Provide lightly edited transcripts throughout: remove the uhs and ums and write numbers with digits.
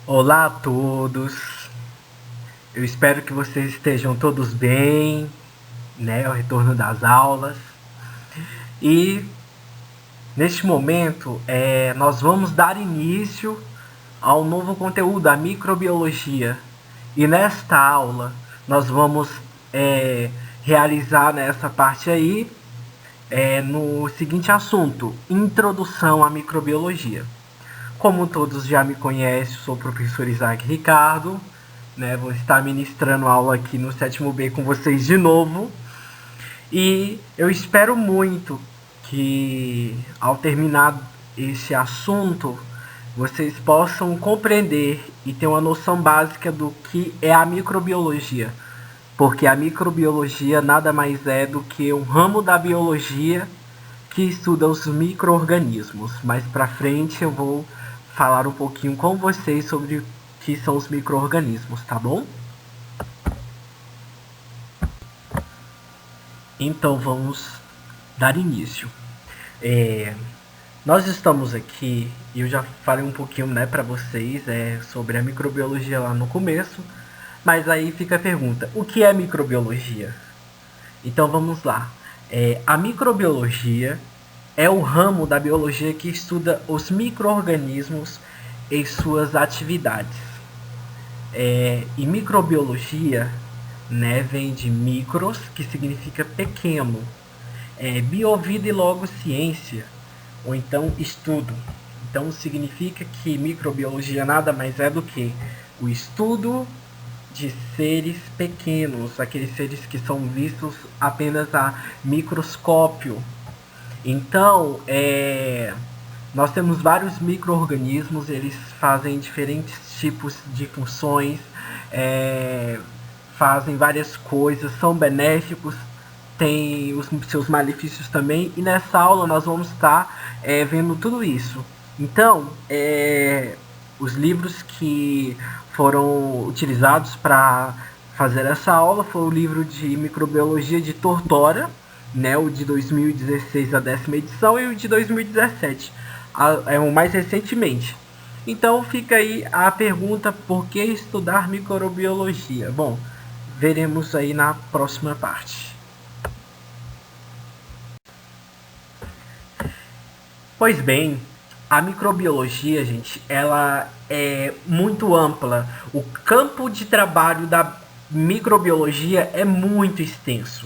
Olá a todos, eu espero que vocês estejam todos bem, né, ao retorno das aulas. E neste momento, nós vamos dar início ao novo conteúdo, a microbiologia. E nesta aula, nós vamos realizar nessa parte aí, no seguinte assunto: introdução à microbiologia. Como todos já me conhecem, sou o professor Isaac Ricardo, né? Vou estar ministrando aula aqui no sétimo B com vocês de novo. E eu espero muito que, ao terminar esse assunto, vocês possam compreender e ter uma noção básica do que é a microbiologia. Porque a microbiologia nada mais é do que um ramo da biologia que estuda os micro-organismos. Mais para frente eu vou falar um pouquinho com vocês sobre o que são os micro-organismos, tá bom? Então vamos dar início. É, Nós estamos aqui, e eu já falei um pouquinho, né, para vocês sobre a microbiologia lá no começo, mas aí fica a pergunta: o que é microbiologia? Então vamos lá. A microbiologia é o ramo da biologia que estuda os micro-organismos e suas atividades. E microbiologia, né, vem de micros, que significa pequeno, biovida e logo ciência, ou então estudo. Então significa que microbiologia nada mais é do que o estudo de seres pequenos, aqueles seres que são vistos apenas a microscópio. Então, nós temos vários micro-organismos, eles fazem diferentes tipos de funções, fazem várias coisas, são benéficos, têm os seus malefícios também, e nessa aula nós vamos estar vendo tudo isso. Então, os livros que foram utilizados para fazer essa aula foi o livro de microbiologia de Tortora, né, o de 2016, a 10ª edição, e o de 2017, o mais recentemente. Então fica aí a pergunta: por que estudar microbiologia? Bom, veremos aí na próxima parte. Pois bem, a microbiologia, gente, ela é muito ampla. O campo de trabalho da microbiologia é muito extenso.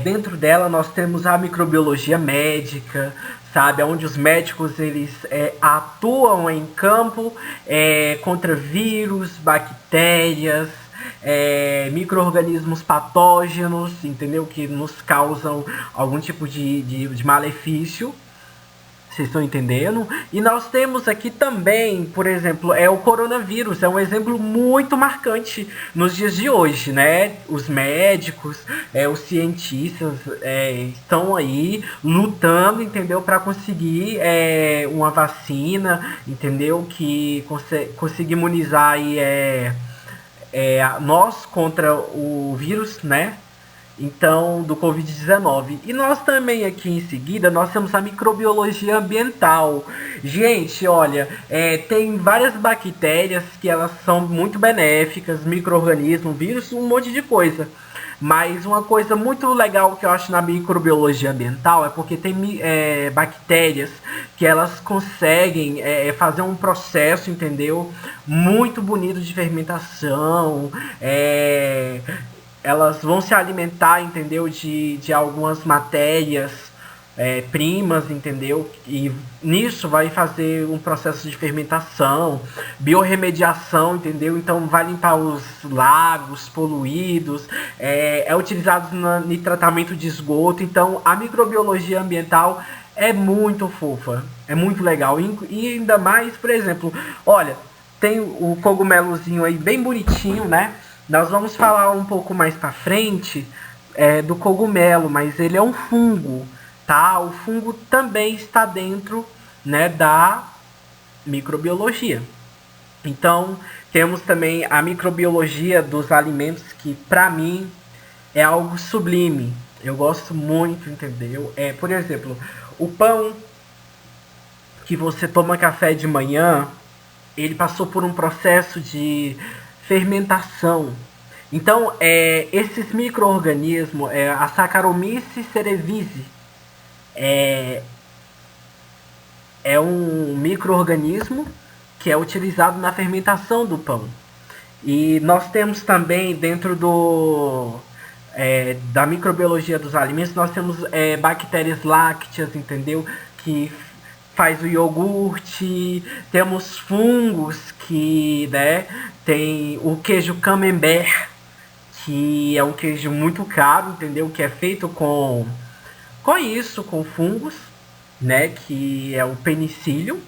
Dentro dela nós temos a microbiologia médica, sabe, onde os médicos eles atuam em campo contra vírus, bactérias, micro-organismos patógenos, entendeu? Que nos causam algum tipo de malefício. Vocês estão entendendo? E nós temos aqui também, por exemplo, o coronavírus. É um exemplo muito marcante nos dias de hoje, né? Os médicos, os cientistas estão aí lutando, entendeu? Para conseguir uma vacina, entendeu? Que consiga imunizar aí, nós contra o vírus, né? Então, do Covid-19. E nós também aqui em seguida, nós temos a microbiologia ambiental. Gente, olha, tem várias bactérias que elas são muito benéficas, micro-organismos, vírus, um monte de coisa. Mas uma coisa muito legal que eu acho na microbiologia ambiental é porque tem bactérias que elas conseguem fazer um processo, entendeu? Muito bonito de fermentação, elas vão se alimentar, entendeu, de algumas matérias primas, entendeu? E nisso vai fazer um processo de fermentação, biorremediação, entendeu? Então vai limpar os lagos poluídos, é utilizado no tratamento de esgoto. Então a microbiologia ambiental é muito fofa, é muito legal. E ainda mais, por exemplo, olha, tem o cogumelozinho aí bem bonitinho, né? Nós vamos falar um pouco mais para frente do cogumelo, mas ele é um fungo, tá? O fungo também está dentro, né, da microbiologia. Então, temos também a microbiologia dos alimentos, que para mim é algo sublime. Eu gosto muito, entendeu? Por exemplo, o pão que você toma café de manhã, ele passou por um processo de fermentação. Então, esses micro-organismos, a Saccharomyces cerevisiae, é um micro-organismo que é utilizado na fermentação do pão. E nós temos também dentro da microbiologia dos alimentos, nós temos bactérias lácteas, entendeu? Que faz o iogurte, temos fungos que, né, tem o queijo camembert, que é um queijo muito caro, entendeu? Que é feito com fungos, né, que é o penicílio.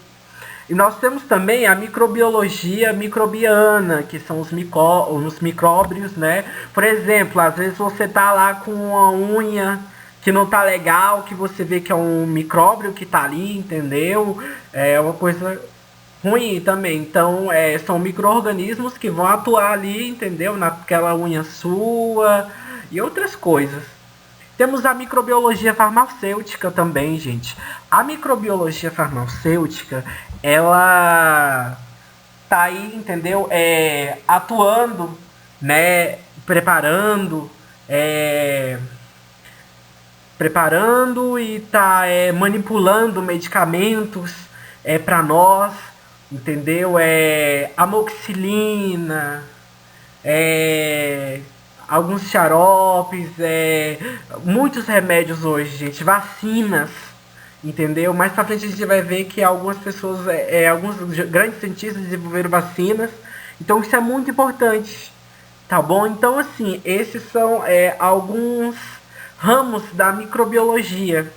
E nós temos também a microbiologia microbiana, que são os micróbios, né? Por exemplo, às vezes você tá lá com uma unha que não tá legal, que você vê que é um micróbio que tá ali, entendeu? É uma coisa ruim também. Então, são micro-organismos que vão atuar ali, entendeu? Naquela unha sua e outras coisas. Temos a microbiologia farmacêutica também, gente. A microbiologia farmacêutica, ela tá aí, entendeu? Atuando, né? Preparando e tá manipulando medicamentos para nós, entendeu? Amoxicilina, é, alguns xaropes, muitos remédios hoje, gente, vacinas, entendeu? Mais pra frente a gente vai ver que algumas pessoas, alguns grandes cientistas desenvolveram vacinas, então isso é muito importante, tá bom? Então, assim, esses são alguns ramos da microbiologia,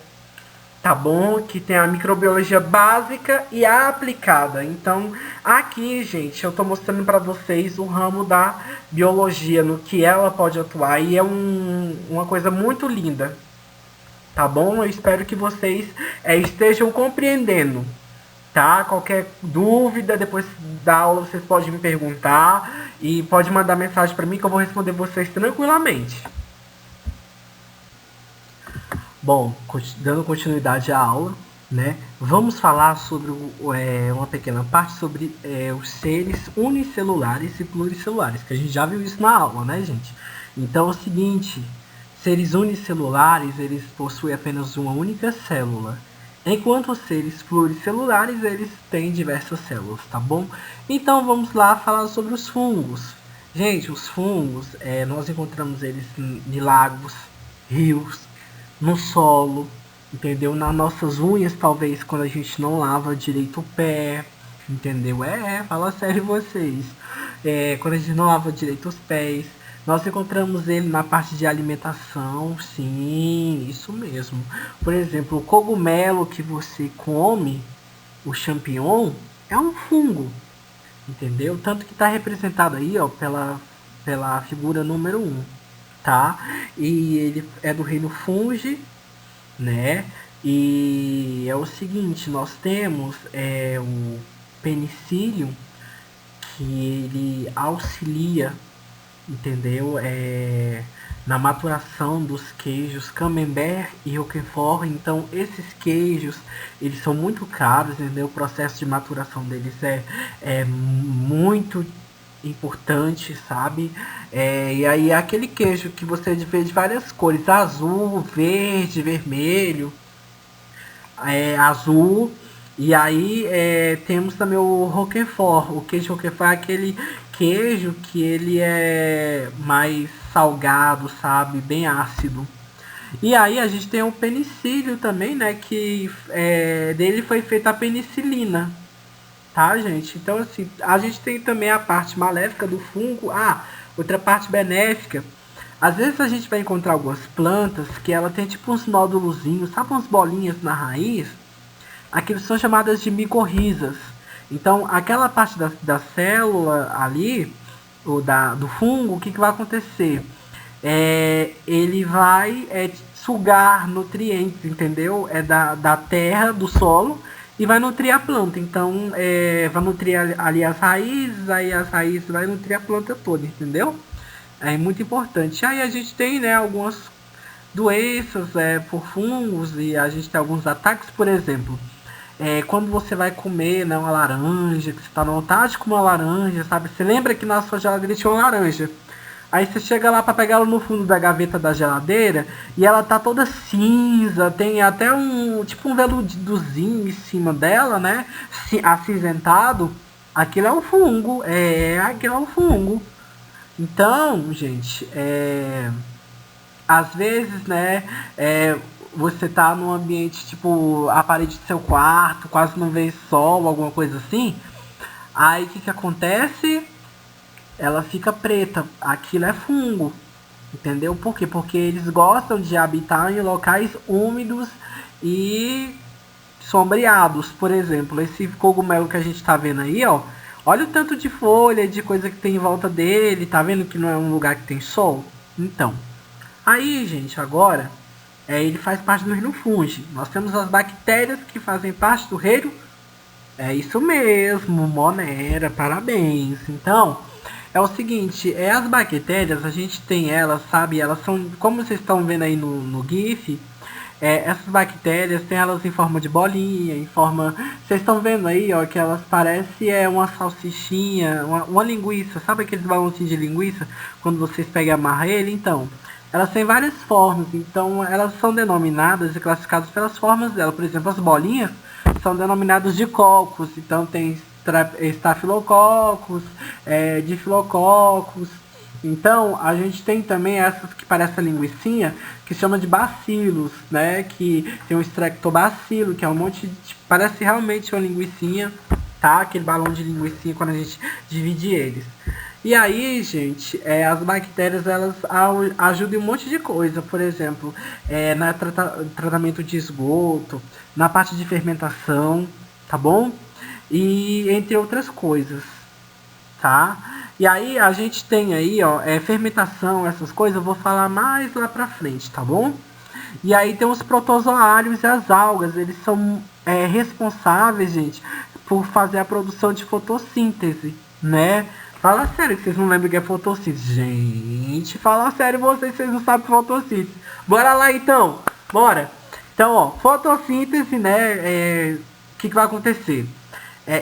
tá bom? Que tem a microbiologia básica e a aplicada. Então, aqui, gente, eu tô mostrando para vocês o ramo da biologia, no que ela pode atuar, e é uma coisa muito linda, tá bom? Eu espero que vocês estejam compreendendo, tá? Qualquer dúvida, depois da aula, vocês podem me perguntar e pode mandar mensagem para mim que eu vou responder vocês tranquilamente. Bom, dando continuidade à aula, né, vamos falar sobre uma pequena parte sobre os seres unicelulares e pluricelulares, que a gente já viu isso na aula, né, gente? Então é o seguinte, seres unicelulares, eles possuem apenas uma única célula, enquanto os seres pluricelulares, eles têm diversas células, tá bom? Então vamos lá falar sobre os fungos. Gente, os fungos, nós encontramos eles em lagos, rios, no solo, entendeu? Nas nossas unhas, talvez, quando a gente não lava direito o pé, entendeu? Fala sério vocês. Quando a gente não lava direito os pés, nós encontramos ele na parte de alimentação, sim, isso mesmo. Por exemplo, o cogumelo que você come, o champignon, é um fungo, entendeu? Tanto que está representado aí, ó, pela figura número 1. Tá? E ele é do reino fungi, né? E é o seguinte, nós temos o penicílio, que ele auxilia, entendeu? Na maturação dos queijos camembert e roquefort. Então esses queijos, eles são muito caros, entendeu? O processo de maturação deles é muito importante, sabe? E aí aquele queijo que você vê de várias cores, azul, verde, vermelho, azul. E aí temos também o roquefort. O queijo roquefort é aquele queijo que ele é mais salgado, sabe? Bem ácido. E aí a gente tem o penicílio também, né? Que dele foi feita a penicilina. Tá, gente? Então, assim, a gente tem também a parte maléfica do fungo. Outra parte benéfica. Às vezes a gente vai encontrar algumas plantas que ela tem tipo uns nódulozinhos, sabe, umas bolinhas na raiz? Aqueles são chamadas de micorrizas. Então, aquela parte da célula ali, do fungo, o que vai acontecer? Ele vai sugar nutrientes, entendeu? Da terra, do solo, e vai nutrir a planta. Então, vai nutrir ali as raízes, aí as raízes vai nutrir a planta toda, entendeu? É muito importante. Aí a gente tem, né, algumas doenças por fungos, e a gente tem alguns ataques, por exemplo. quando você vai comer, né, uma laranja, que você tá na vontade de comer uma laranja, sabe? Você lembra que na sua geladeira tinha uma laranja. Aí você chega lá para pegar ela no fundo da gaveta da geladeira e ela tá toda cinza, tem até um tipo um veludozinho em cima dela, né? Acinzentado. Aquilo é um fungo, aquilo é um fungo. Então, gente, às vezes, né, você tá num ambiente tipo a parede do seu quarto, quase não vê sol, alguma coisa assim. Aí o que acontece? Ela fica preta. Aquilo é fungo. Entendeu? Por quê? Porque eles gostam de habitar em locais úmidos e sombreados. Por exemplo, esse cogumelo que a gente tá vendo aí, ó. Olha o tanto de folha, de coisa que tem em volta dele. Tá vendo que não é um lugar que tem sol? Então, aí, gente, agora ele faz parte do reino fungi. Nós temos as bactérias que fazem parte do reino. É isso mesmo, Monera, parabéns. Então, é o seguinte, as bactérias, a gente tem elas, sabe? Elas são, como vocês estão vendo aí no GIF, essas bactérias tem elas em forma de bolinha, em forma. Vocês estão vendo aí, ó, que elas parecem uma salsichinha, uma linguiça, sabe aqueles balãozinhos de linguiça? Quando vocês pegam e amarram ele? Então, elas têm várias formas, então elas são denominadas e classificadas pelas formas dela. Por exemplo, as bolinhas são denominadas de cocos, então tem estafilococos, difilococos. Então, a gente tem também essas que parecem a linguicinha, que chama de bacilos, né? Que tem o estreptobacilo, que é um monte de... Parece realmente uma linguicinha, tá? Aquele balão de linguicinha quando a gente divide eles. E aí, gente, as bactérias, elas ajudam em um monte de coisa. Por exemplo, no tratamento de esgoto, na parte de fermentação, tá bom? E entre outras coisas, tá? E aí a gente tem aí, ó, fermentação, essas coisas, eu vou falar mais lá pra frente, tá bom? E aí tem os protozoários e as algas, eles são responsáveis, gente, por fazer a produção de fotossíntese, né? Fala sério que vocês não lembram o que é fotossíntese. Gente, fala sério vocês não sabem fotossíntese. Bora lá então, bora. Então, ó, fotossíntese, né, o que vai acontecer?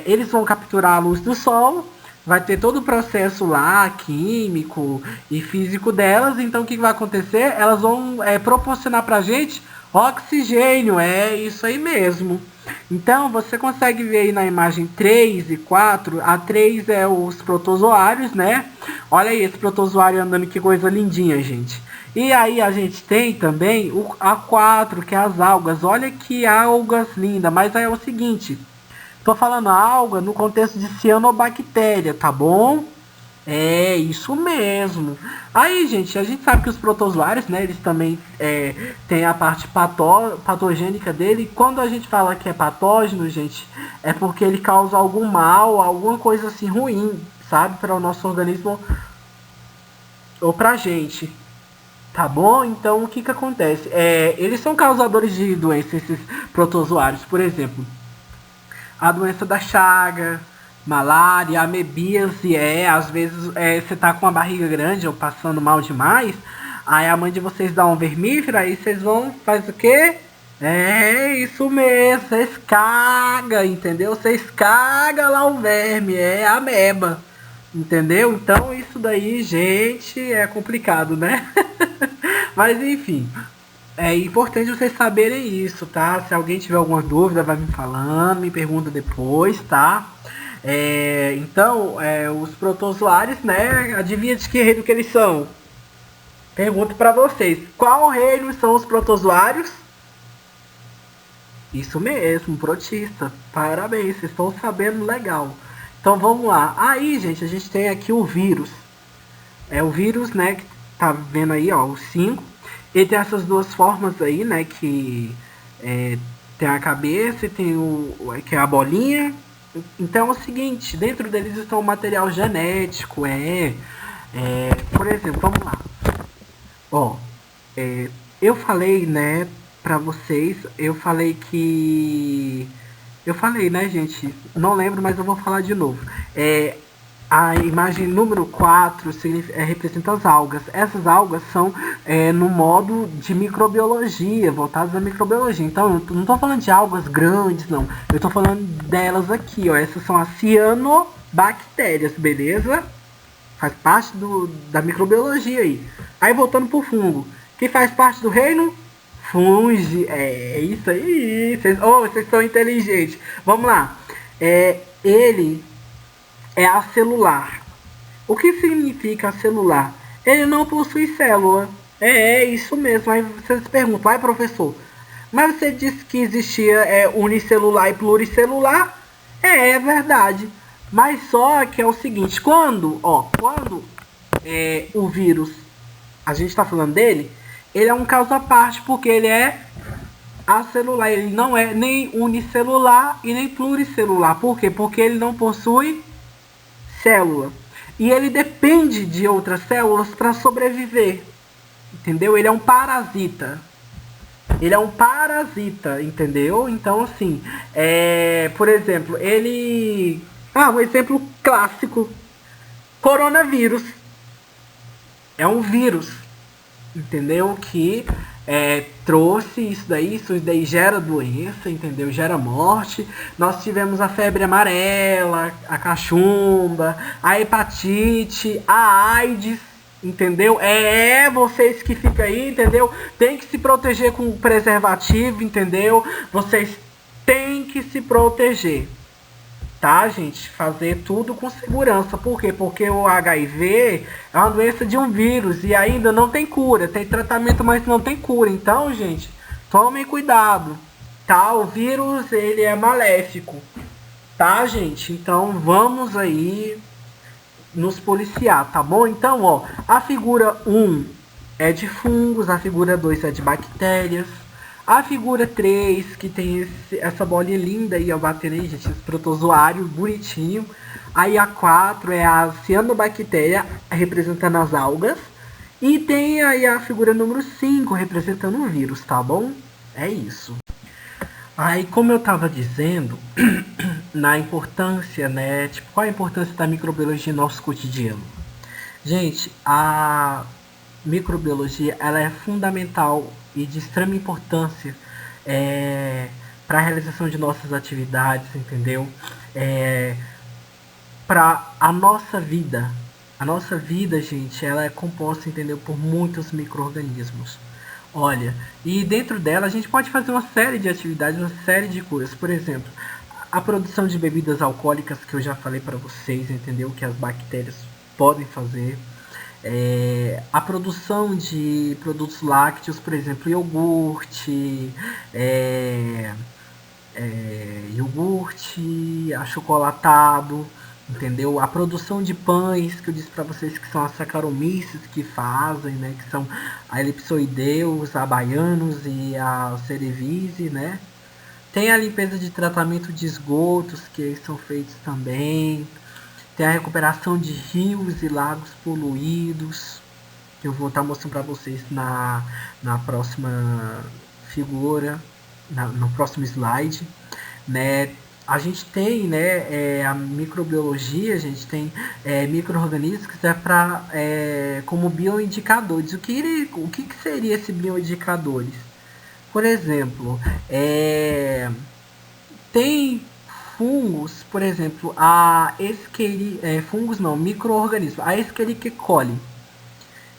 Eles vão capturar a luz do sol, vai ter todo o processo lá, químico e físico delas, então o que vai acontecer? Elas vão proporcionar pra gente oxigênio, é isso aí mesmo. Então você consegue ver aí na imagem 3 e 4, a 3 é os protozoários, né? Olha aí esse protozoário andando, que coisa lindinha, gente. E aí a gente tem também o A4, que é as algas. Olha que algas lindas, mas aí é o seguinte, tô falando alga no contexto de cianobactéria, tá bom? É isso mesmo. Aí, gente, a gente sabe que os protozoários, né, eles também têm a parte patogênica dele. E quando a gente fala que é patógeno, gente, é porque ele causa algum mal, alguma coisa assim ruim, sabe, para o nosso organismo ou pra gente. Tá bom? Então, o que acontece? Eles são causadores de doenças, esses protozoários. Por exemplo, a doença da chaga, malária, amebíase, às vezes você tá com uma barriga grande ou passando mal demais, aí a mãe de vocês dá um vermífero, aí vocês vão, faz o quê? É isso mesmo, vocês cagam, entendeu? Vocês cagam lá o verme, é a ameba, entendeu? Então isso daí, gente, é complicado, né? Mas enfim, é importante vocês saberem isso, tá? Se alguém tiver alguma dúvida, vai me falando, me pergunta depois, tá? Então, os protozoários, né? Adivinha de que reino que eles são? Pergunto pra vocês. Qual reino são os protozoários? Isso mesmo, protista. Parabéns, vocês estão sabendo legal. Então vamos lá. Aí, gente, a gente tem aqui o vírus. É o vírus, né? Que tá vendo aí, ó, o 5. Ele tem essas duas formas aí, né? Que tem a cabeça e tem que é a bolinha. Então é o seguinte, dentro deles está o material genético, por exemplo, vamos lá. Ó, eu falei, né, pra vocês, eu falei, né, gente, não lembro, mas eu vou falar de novo. A imagem número 4 representa as algas. Essas algas são no modo de microbiologia, voltadas à microbiologia. Então, eu não estou falando de algas grandes, não. Eu estou falando delas aqui, ó. Essas são as cianobactérias, beleza? Faz parte da microbiologia aí. Aí, voltando pro fungo. Quem faz parte do reino? Fungi. É isso aí. Vocês são inteligentes. Vamos lá. Ele é acelular. O que significa acelular? Ele não possui célula. É isso mesmo. Aí vocês perguntam, ai professor, mas você disse que existia unicelular e pluricelular? É verdade. Mas só que é o seguinte, quando o vírus, a gente está falando dele, ele é um caso à parte, porque ele é acelular, ele não é nem unicelular e nem pluricelular. Por quê? Porque ele não possui célula. E ele depende de outras células para sobreviver. Entendeu? Ele é um parasita. Ele é um parasita, entendeu? Então, assim, por exemplo, ele... um exemplo clássico. Coronavírus. É um vírus, entendeu? Que trouxe isso daí gera doença, entendeu? Gera morte. Nós tivemos a febre amarela, a cachumba, a hepatite, a AIDS, entendeu? Vocês que ficam aí, entendeu? Tem que se proteger com preservativo, entendeu? Vocês têm que se proteger. Tá, gente? Fazer tudo com segurança. Por quê? Porque o HIV é uma doença de um vírus e ainda não tem cura. Tem tratamento, mas não tem cura. Então, gente, tomem cuidado. Tá? O vírus, ele é maléfico. Tá, gente? Então, vamos aí nos policiar, tá bom? Então, ó, a figura 1 é de fungos, a figura 2 é de bactérias. A figura 3, que tem essa bolinha linda aí, ó, batendo aí, gente, esse protozoário bonitinho. Aí a 4 é a cianobactéria, representando as algas. E tem aí a figura número 5, representando o vírus, tá bom? É isso. Aí, como eu tava dizendo, na importância, né, tipo, qual a importância da microbiologia no nosso cotidiano? Gente, a microbiologia, ela é fundamental e de extrema importância para a realização de nossas atividades, entendeu? Para a nossa vida. A nossa vida, gente, ela é composta, entendeu, por muitos micro-organismos. Olha, e dentro dela a gente pode fazer uma série de atividades, uma série de coisas. Por exemplo, a produção de bebidas alcoólicas, que eu já falei para vocês, entendeu? Que as bactérias podem fazer. A produção de produtos lácteos, por exemplo, iogurte, achocolatado, entendeu? A produção de pães, que eu disse para vocês que são as Saccharomyces que fazem, né? Que são a Ellipsoideus, a Baianus e a Cerevisiae, né? Tem a limpeza de tratamento de esgotos, que são feitos também. Tem a recuperação de rios e lagos poluídos, que eu vou estar mostrando para vocês na próxima figura, no próximo slide, né? A gente tem, né, a microbiologia, a gente tem micro-organismos que servem como bioindicadores. O que seria esse bioindicadores? Por exemplo, tem fungos, por exemplo, micro-organismos, a Escherichia coli,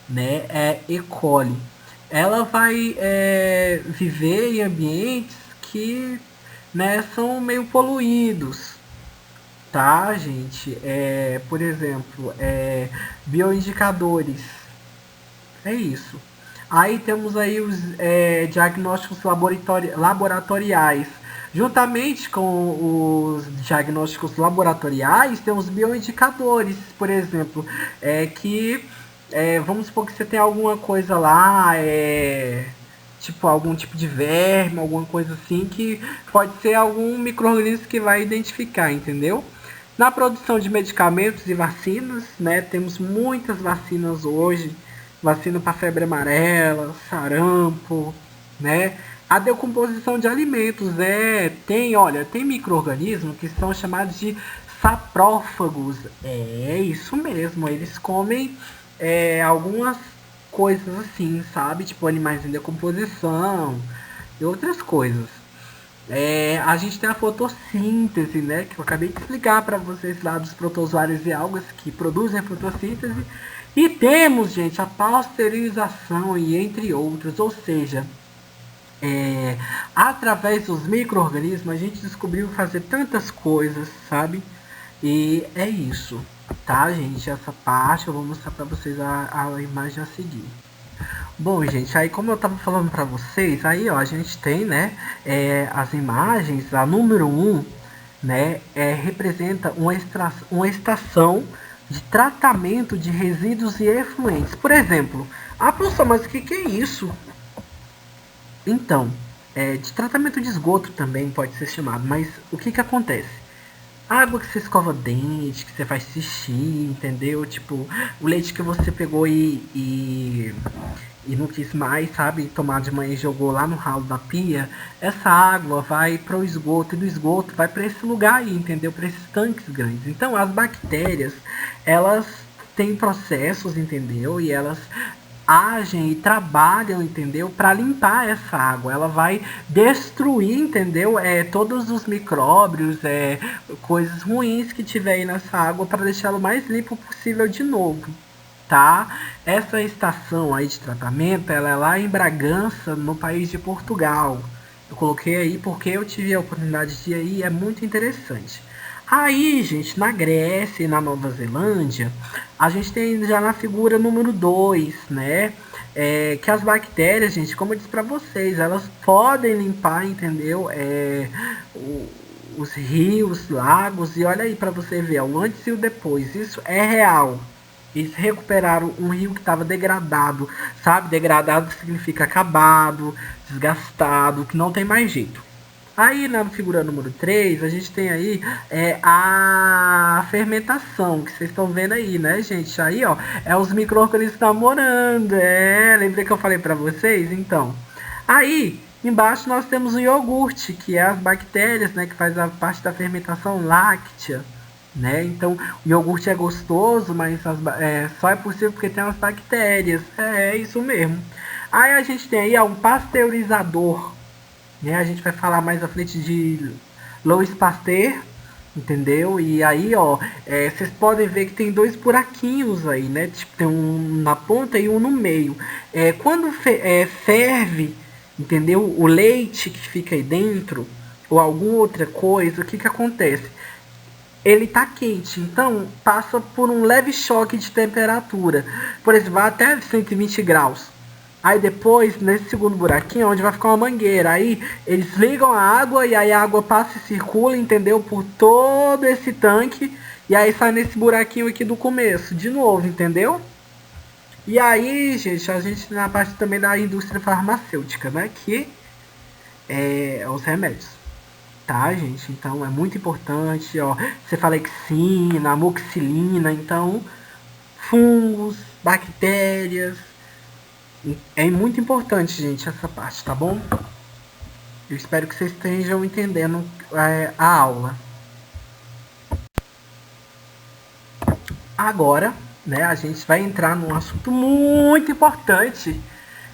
né, E. coli, ela vai viver em ambientes que, né, são meio poluídos, tá, gente? Por exemplo, bioindicadores, é isso. Aí temos aí os diagnósticos laboratoriais. Juntamente com os diagnósticos laboratoriais, tem os bioindicadores, por exemplo, vamos supor que você tem alguma coisa lá, tipo algum tipo de verme, alguma coisa assim, que pode ser algum micro-organismo que vai identificar, entendeu? Na produção de medicamentos e vacinas, né, temos muitas vacinas hoje, vacina para febre amarela, sarampo, né? A decomposição de alimentos tem micro-organismos que são chamados de saprófagos. É isso mesmo, eles comem algumas coisas assim, sabe? Tipo animais em decomposição e outras coisas. A gente tem a fotossíntese, né? Que eu acabei de explicar para vocês lá dos protozoários e algas que produzem a fotossíntese. E temos, gente, a pasteurização e entre outros, ou seja, através dos micro-organismos a gente descobriu fazer tantas coisas, sabe? E é isso, tá, gente? Essa parte eu vou mostrar para vocês a imagem a seguir. Bom, gente, aí como eu tava falando para vocês, aí ó, a gente tem, né, as imagens, a número 1, né, representa uma estação de tratamento de resíduos e efluentes. Por exemplo, professor, mas o que é isso? Então, de tratamento de esgoto também pode ser chamado, mas o que acontece? Água que você escova dente, que você faz xixi, entendeu? Tipo, o leite que você pegou e não quis mais, sabe, tomar de manhã e jogou lá no ralo da pia, essa água vai para o esgoto e do esgoto vai para esse lugar aí, entendeu? Para esses tanques grandes. Então, as bactérias, elas têm processos, entendeu? E elas agem e trabalham, entendeu? Para limpar essa água. Ela vai destruir, entendeu? Todos os micróbios, coisas ruins que tiver aí nessa água para deixá-lo mais limpo possível de novo, tá? Essa estação aí de tratamento, ela é lá em Bragança, no país de Portugal. Eu coloquei aí porque eu tive a oportunidade de ir aí, é muito interessante. Aí, gente, na Grécia e na Nova Zelândia, a gente tem já na figura número 2, né? Que as bactérias, gente, como eu disse pra vocês, elas podem limpar, entendeu? Os rios, lagos, e olha aí pra você ver, o antes e o depois, isso é real. Eles recuperaram um rio que estava degradado, sabe? Degradado significa acabado, desgastado, que não tem mais jeito. Aí na figura número 3, a gente tem aí a fermentação, que vocês estão vendo aí, né, gente? Aí, ó, os micro-organismos namorando, lembrei que eu falei pra vocês? Então, aí, embaixo nós temos o iogurte, que é as bactérias, né, que faz a parte da fermentação láctea, né? Então, o iogurte é gostoso, mas só é possível porque tem as bactérias, isso mesmo. Aí a gente tem aí um pasteurizador, né? A gente vai falar mais à frente de Louis Pasteur, entendeu? E aí, ó, vocês podem ver que tem dois buraquinhos aí, né? Tipo, tem um na ponta e um no meio. Quando ferve, entendeu? O leite que fica aí dentro, ou alguma outra coisa, o que acontece? Ele tá quente, então passa por um leve choque de temperatura. Por exemplo, vai até 120 graus. Aí depois, nesse segundo buraquinho, onde vai ficar uma mangueira. Aí eles ligam a água e aí a água passa e circula, entendeu? Por todo esse tanque. E aí sai nesse buraquinho aqui do começo, de novo, entendeu? E aí, gente, a gente tem a parte também da indústria farmacêutica, né? Que é os remédios. Tá, gente? Então é muito importante, ó. Você fala exina, amoxicilina, então fungos, bactérias. É muito importante, gente, essa parte, tá bom? Eu espero que vocês estejam entendendo a aula. Agora, né, a gente vai entrar num assunto muito importante,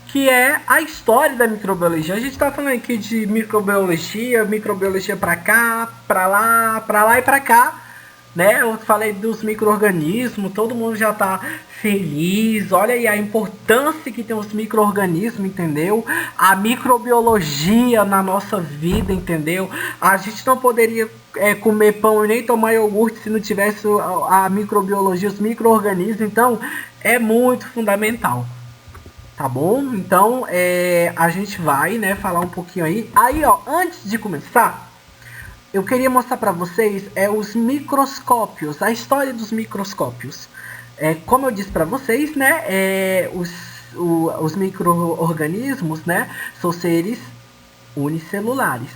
que é a história da microbiologia. A gente está falando aqui de microbiologia para cá, para lá e para cá, né? Eu falei dos micro-organismos, todo mundo já está feliz. Olha aí a importância que tem os micro-organismos, entendeu? A microbiologia na nossa vida, entendeu? A gente não poderia comer pão e nem tomar iogurte se não tivesse a microbiologia, os micro-organismos. Então, é muito fundamental. Tá bom? Então, a gente vai, né, falar um pouquinho aí. Aí, ó, antes de começar, eu queria mostrar para vocês os microscópios, a história dos microscópios. Como eu disse para vocês, né, os micro-organismos, né, são seres unicelulares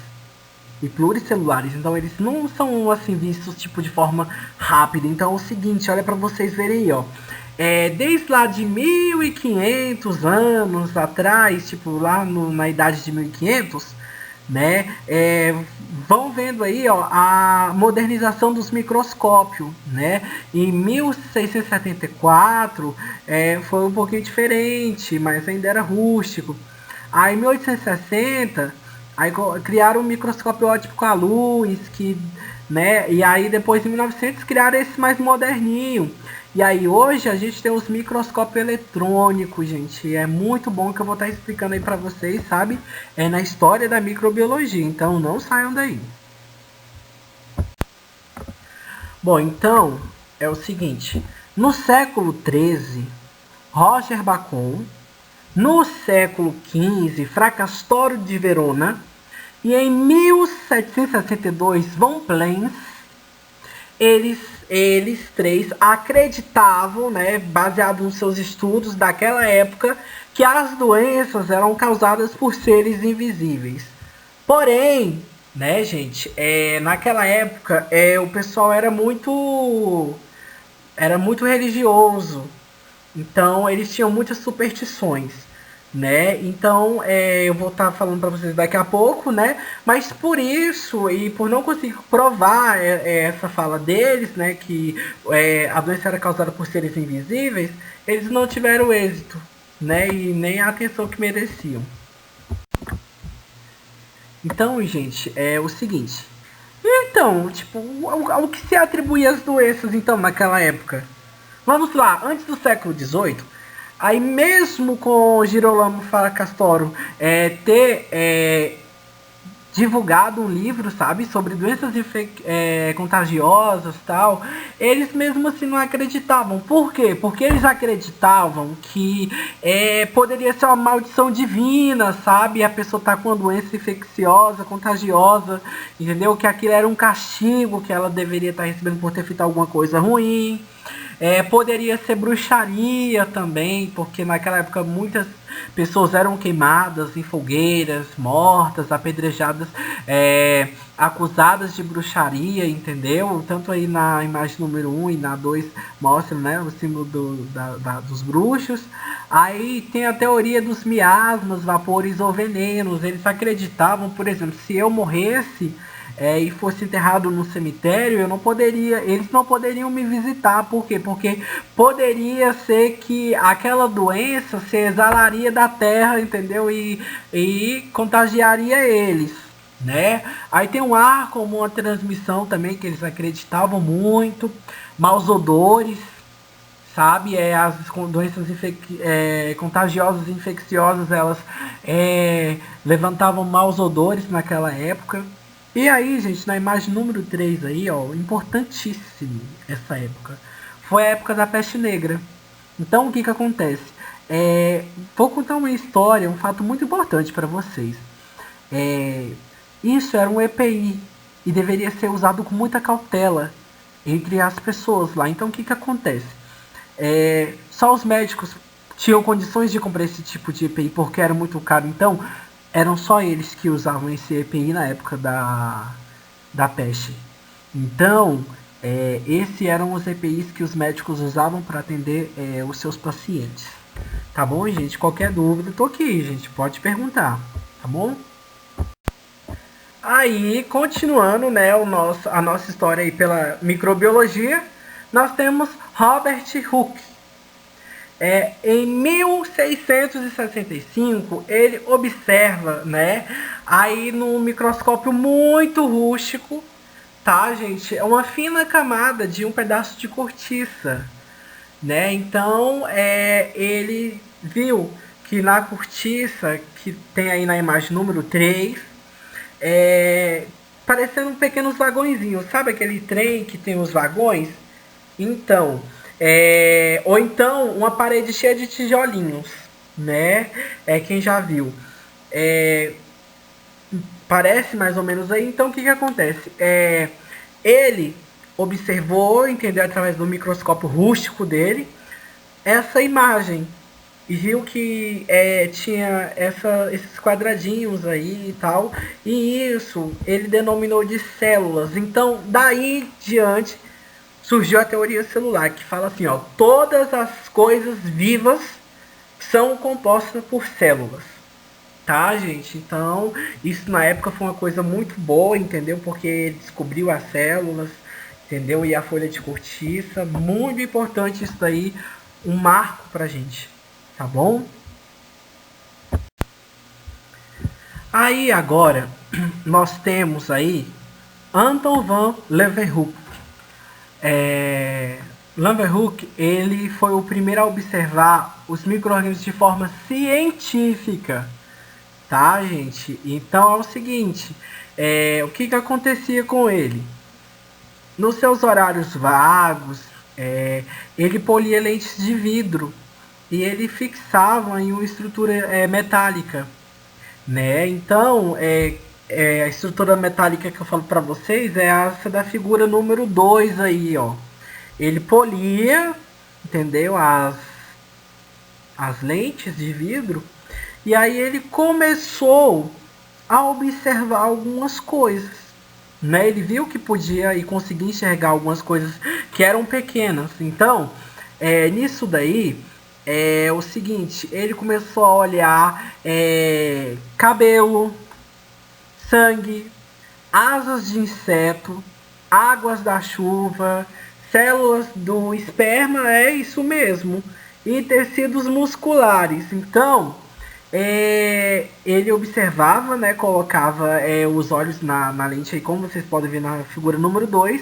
e pluricelulares. Então, eles não são, assim, vistos, tipo, de forma rápida. Então, é o seguinte, olha para vocês verem aí, ó. Desde lá de 1500 anos atrás, tipo lá na idade de 1500, né? Vão vendo aí, ó, a modernização dos microscópios, né? Em 1674 foi um pouquinho diferente, mas ainda era rústico. Aí em 1860 aí criaram um microscópio óptico à luz, que, né? E aí depois em 1900 criaram esse mais moderninho. E aí hoje a gente tem os microscópios eletrônicos, gente. É muito bom que eu vou estar explicando aí para vocês, sabe? É na história da microbiologia. Então não saiam daí. Bom, então é o seguinte. No século XIII, Roger Bacon. No século XV, Fracastório de Verona. E em 1762, Von Plens, eles três acreditavam, né, baseado nos seus estudos daquela época, que as doenças eram causadas por seres invisíveis. Porém, né, gente, naquela época o pessoal era muito religioso, então eles tinham muitas superstições, né? Então eu vou estar falando para vocês daqui a pouco, né? Mas por isso e por não conseguir provar essa fala deles, né, que a doença era causada por seres invisíveis, eles não tiveram êxito, né? E nem a atenção que mereciam. Então, gente, é o seguinte. Então, tipo, ao que se atribuía as doenças, então, naquela época? Vamos lá, antes do século XVIII, aí mesmo com Girolamo Fracastoro ter divulgado um livro, sabe, sobre doenças contagiosas e tal, eles mesmo assim não acreditavam. Por quê? Porque eles acreditavam que poderia ser uma maldição divina, sabe? A pessoa tá com uma doença infecciosa, contagiosa, entendeu? Que aquilo era um castigo que ela deveria estar recebendo por ter feito alguma coisa ruim. Poderia ser bruxaria também, porque naquela época muitas pessoas eram queimadas em fogueiras, mortas, apedrejadas, acusadas de bruxaria, entendeu? Tanto aí na imagem número 1 e na 2 mostra, né, o símbolo dos bruxos. Aí tem a teoria dos miasmas, vapores ou venenos. Eles acreditavam, por exemplo, se eu morresse e fosse enterrado no cemitério, eles não poderiam me visitar. Por quê? Porque poderia ser que aquela doença se exalaria da terra, entendeu? E contagiaria eles, né? Aí tem um ar como uma transmissão também, que eles acreditavam muito, maus odores, sabe? As doenças contagiosas e infecciosas, elas levantavam maus odores naquela época. E aí, gente, na imagem número 3 aí, ó, importantíssimo essa época, foi a época da peste negra. Então, o que que acontece? Vou contar uma história, um fato muito importante para vocês. É, isso era um EPI e deveria ser usado com muita cautela entre as pessoas lá. Então, o que que acontece? Só os médicos tinham condições de comprar esse tipo de EPI porque era muito caro. Então, eram só eles que usavam esse EPI na época da peste. Então, esses eram os EPIs que os médicos usavam para atender os seus pacientes. Tá bom, gente? Qualquer dúvida, tô aqui, gente. Pode perguntar, tá bom? Aí, continuando, né, a nossa história aí pela microbiologia, nós temos Robert Hooke. Em 1665, ele observa, né, aí num microscópio muito rústico, tá, gente? É uma fina camada de um pedaço de cortiça, né? Então, ele viu que na cortiça, que tem aí na imagem número 3, parecendo pequenos vagõezinhos. Sabe aquele trem que tem os vagões? Então, ou então uma parede cheia de tijolinhos, né? Quem já viu. É, Parece mais ou menos aí. Então, o que que acontece? Ele observou, entendeu, através do microscópio rústico dele, essa imagem e viu que tinha esses quadradinhos aí e tal, e isso ele denominou de células. Então, daí diante surgiu a teoria celular, que fala assim, ó, todas as coisas vivas são compostas por células. tá, gente? Então, isso na época foi uma coisa muito boa, entendeu? Porque ele descobriu as células, entendeu? E a folha de cortiça, muito importante isso daí, um marco pra gente, tá bom? Aí agora nós temos aí Anton van Leeuwenhoek. É, Leeuwenhoek, ele foi o primeiro a observar os micro-organismos de forma científica, tá, gente? Então é o seguinte, o que que acontecia com ele? Nos seus horários vagos, ele polia lentes de vidro e ele fixava em uma estrutura metálica, né? Então, a estrutura metálica que eu falo para vocês é essa da figura número 2 aí, ó. Ele polia, entendeu? As lentes de vidro e aí ele começou a observar algumas coisas, né? Ele viu que podia e conseguia enxergar algumas coisas que eram pequenas. Então, nisso daí, é o seguinte, ele começou a olhar cabelo, sangue, asas de inseto, águas da chuva, células do esperma, é isso mesmo, e tecidos musculares. Então, ele observava, né, colocava os olhos na lente, aí, como vocês podem ver na figura número 2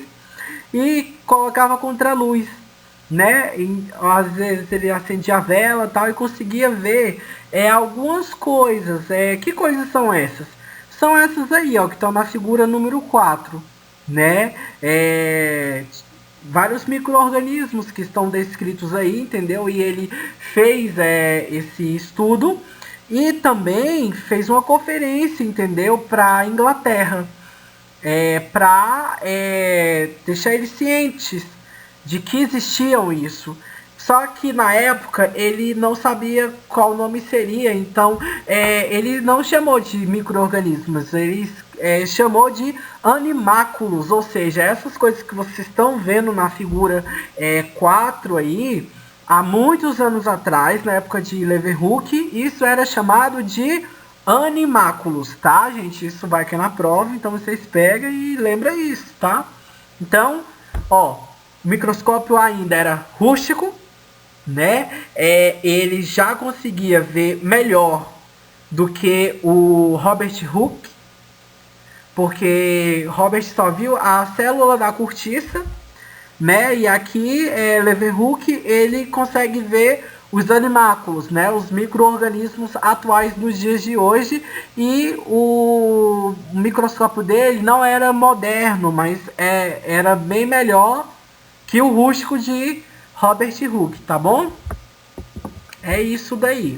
e colocava contra a luz, né? E, às vezes ele acendia a vela tal e conseguia ver algumas coisas. Que coisas são essas? São essas aí, ó, que estão na figura número 4, né? Vários micro-organismos que estão descritos aí, entendeu? E ele fez esse estudo e também fez uma conferência, entendeu? Para a Inglaterra, para deixar eles cientes de que existiam isso. Só que na época ele não sabia qual nome seria, então ele não chamou de micro-organismos, ele chamou de animáculos, ou seja, essas coisas que vocês estão vendo na figura 4 aí, há muitos anos atrás, na época de Leeuwenhoek, isso era chamado de animáculos, tá, gente? Isso vai aqui na prova, então vocês pegam e lembram isso, tá? Então, ó, o microscópio ainda era rústico, né? Ele já conseguia ver melhor do que o Robert Hooke, porque Robert só viu a célula da cortiça, né? E aqui Leeuwenhoek ele consegue ver os animáculos, né? Os micro-organismos atuais dos dias de hoje, e o microscópio dele não era moderno, mas era bem melhor que o rústico de Robert Hooke, tá bom? É isso daí.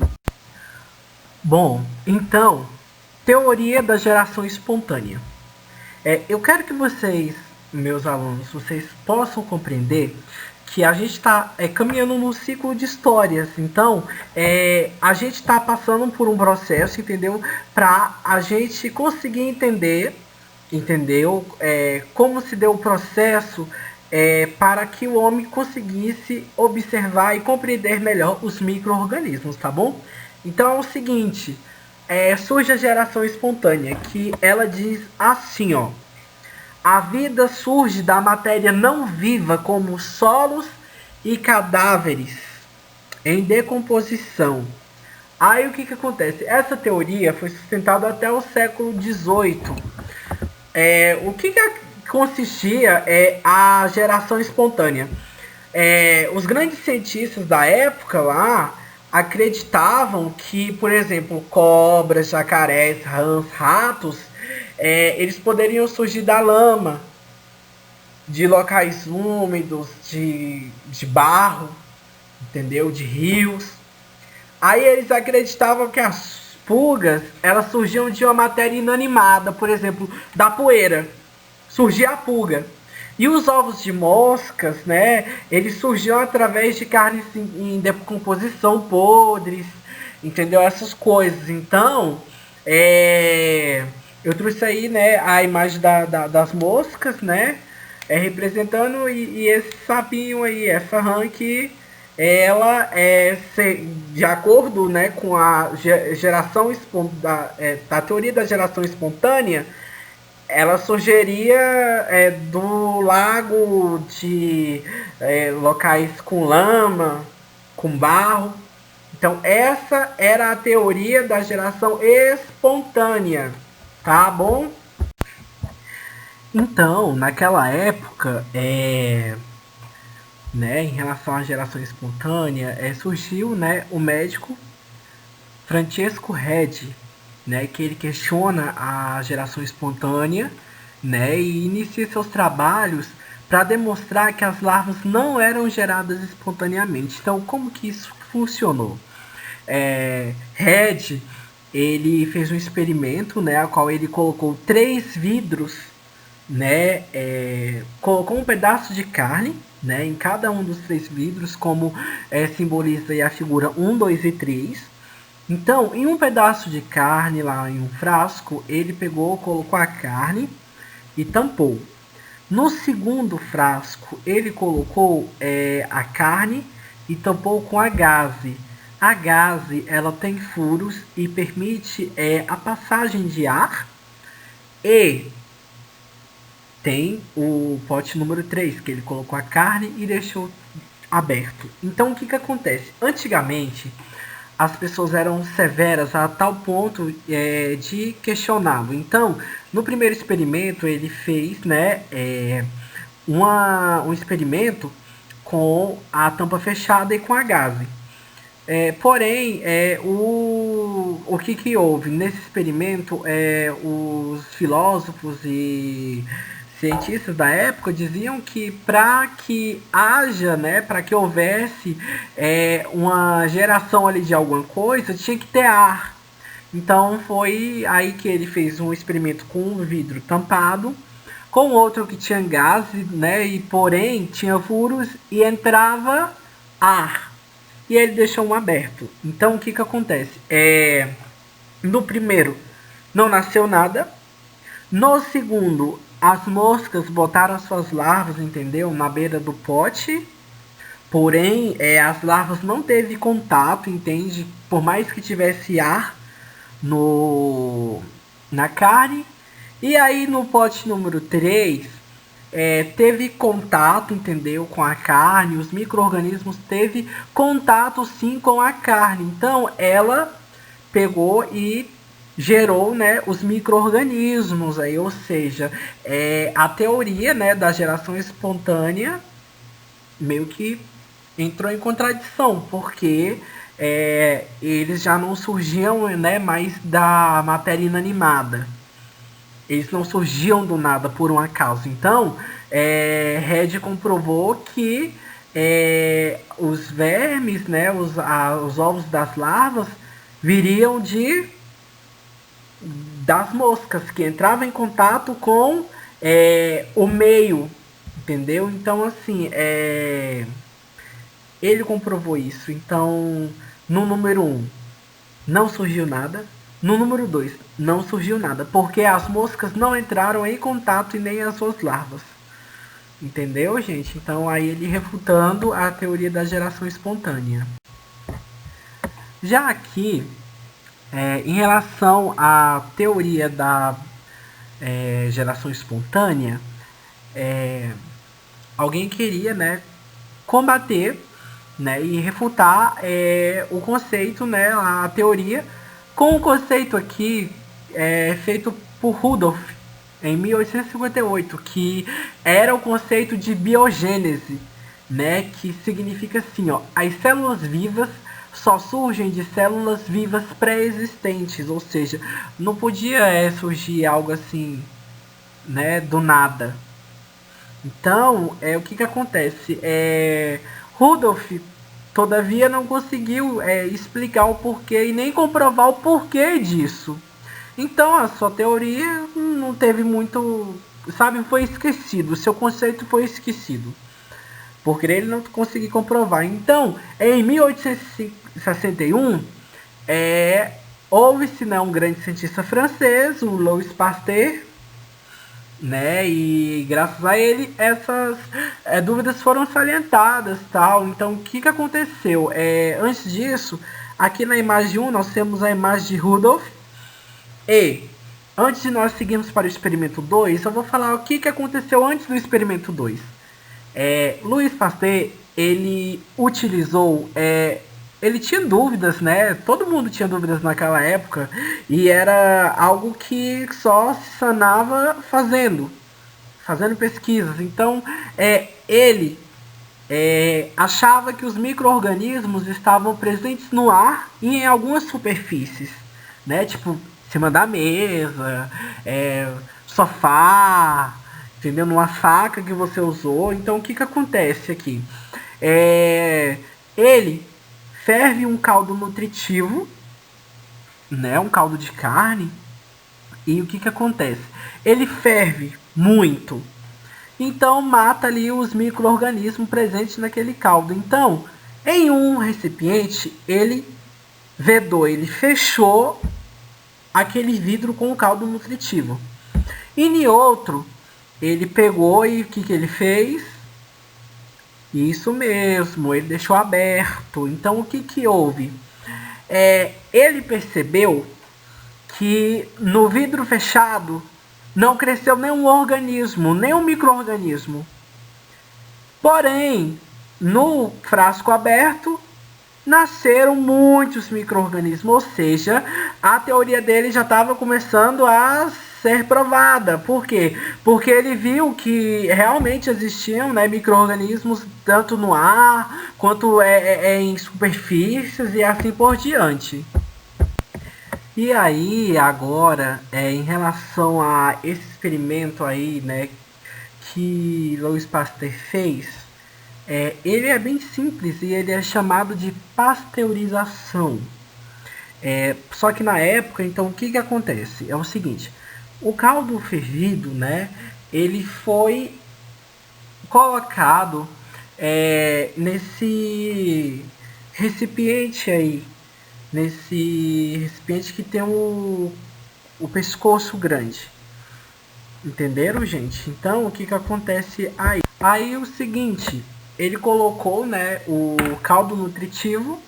Bom, então, teoria da geração espontânea. Eu quero que vocês, meus alunos, vocês possam compreender que a gente está caminhando num ciclo de histórias. Então, a gente está passando por um processo, entendeu? Para a gente conseguir entender, entendeu? Como se deu o processo para que o homem conseguisse observar e compreender melhor os micro-organismos, tá bom? Então é o seguinte, surge a geração espontânea, que ela diz assim, ó: a vida surge da matéria não viva como solos e cadáveres em decomposição. Aí o que que acontece? Essa teoria foi sustentada até o século XVIII. O que que consistia a geração espontânea? Os grandes cientistas da época lá acreditavam que, por exemplo, cobras, jacarés, rãs, ratos, eles poderiam surgir da lama, de locais úmidos, de barro, entendeu? De rios. Aí eles acreditavam que as pulgas, elas surgiam de uma matéria inanimada, por exemplo, da poeira. Surgia a pulga. E os ovos de moscas, né, eles surgiam através de carnes em decomposição podres, entendeu? Essas coisas. Então, eu trouxe aí, né, a imagem das moscas, né, representando e esse sapinho aí, essa rã que ela de acordo, né, com a geração da teoria da geração espontânea, ela sugeria do lago de locais com lama, com barro. Então essa era a teoria da geração espontânea, tá bom? Então, naquela época, né, em relação à geração espontânea, surgiu, né, o médico Francesco Redi, né, que ele questiona a geração espontânea, né, e inicia seus trabalhos para demonstrar que as larvas não eram geradas espontaneamente. Então, como que isso funcionou? Red, ele fez um experimento, né, a qual ele colocou 3 vidros, né, colocou um pedaço de carne, né, em cada um dos 3 vidros, como simboliza aí a figura 1, 2 e 3. Então, em um pedaço de carne lá em um frasco, ele pegou, colocou a carne e tampou. No segundo frasco, ele colocou a carne e tampou com a gaze. A gaze, ela tem furos e permite a passagem de ar. E tem o pote número 3, que ele colocou a carne e deixou aberto. Então, o que que acontece? Antigamente, as pessoas eram severas a tal ponto de questioná-lo. Então, no primeiro experimento, ele fez, né, um experimento com a tampa fechada e com a gaze. Porém, o que houve nesse experimento? Os filósofos e cientistas da época diziam que para que haja, né, para que houvesse uma geração ali de alguma coisa, tinha que ter ar. Então foi aí que ele fez um experimento com um vidro tampado, com outro que tinha gás, né, e porém tinha furos e entrava ar. E ele deixou um aberto. Então o que que acontece? No primeiro não nasceu nada. No segundo, as moscas botaram suas larvas, entendeu? Na beira do pote. Porém, as larvas não teve contato, entende? Por mais que tivesse ar na carne. E aí no pote número 3 teve contato, entendeu? Com a carne, os micro-organismos teve contato sim com a carne. Então ela pegou e gerou, né, os micro-organismos aí, ou seja, a teoria, né, da geração espontânea meio que entrou em contradição, porque eles já não surgiam, né, mais da matéria inanimada. Eles não surgiam do nada por um acaso. Então, Red comprovou que os vermes, né, os ovos das larvas, viriam das moscas, que entravam em contato com o meio, entendeu? Então, assim, ele comprovou isso. Então, no número 1, não surgiu nada. No número 2, não surgiu nada, porque as moscas não entraram em contato e nem as suas larvas. Entendeu, gente? Então, aí ele refutando a teoria da geração espontânea. Já aqui, em relação à teoria da geração espontânea, alguém queria, né, combater, né, e refutar o conceito, né, a teoria, com o conceito aqui feito por Rudolf em 1858, que era o conceito de biogênese, né, que significa assim, ó, as células vivas só surgem de células vivas pré-existentes, ou seja, não podia surgir algo assim, né, do nada. Então, o que que acontece? Rudolf, todavia, não conseguiu explicar o porquê e nem comprovar o porquê disso. Então, a sua teoria não teve muito, sabe, foi esquecido. O seu conceito foi esquecido. Porque ele não conseguiu comprovar. Então, em 1861, houve-se, né, um grande cientista francês, o Louis Pasteur, né? E graças a ele essas dúvidas foram salientadas, tal. Então o que que aconteceu? Antes disso, aqui na imagem 1 nós temos a imagem de Rudolf. E antes de nós seguirmos para o experimento 2, eu vou falar o que que aconteceu antes do experimento 2. Louis Pasteur, ele utilizou, ele tinha dúvidas, né? Todo mundo tinha dúvidas naquela época e era algo que só se sanava fazendo pesquisas. Então, ele achava que os micro-organismos estavam presentes no ar e em algumas superfícies, né? Tipo, em cima da mesa, sofá, entendeu? Numa faca que você usou. Então, o que que acontece aqui? Ele ferve um caldo nutritivo, né? Um caldo de carne. E o que que acontece? Ele ferve muito, então mata ali os micro-organismos presentes naquele caldo. Então, em um recipiente, ele vedou, ele fechou aquele vidro com o caldo nutritivo. E em outro, ele pegou e o que ele fez? Isso mesmo, ele deixou aberto. Então o que que houve? Ele percebeu que no vidro fechado não cresceu nenhum organismo, nenhum micro-organismo. Porém, no frasco aberto, nasceram muitos micro-organismos, ou seja, a teoria dele já estava começando a ser provada. Por quê? Porque ele viu que realmente existiam, né, micro-organismos tanto no ar quanto em superfícies e assim por diante. E aí, agora, em relação a esse experimento aí, né, que Louis Pasteur fez, ele é bem simples e ele é chamado de pasteurização. Só que na época, então, o que que acontece? É o seguinte, o caldo fervido, né, ele foi colocado nesse recipiente aí, nesse recipiente que tem o pescoço grande. Entenderam, gente? Então, o que que acontece aí? Aí o seguinte, ele colocou, né, o caldo nutritivo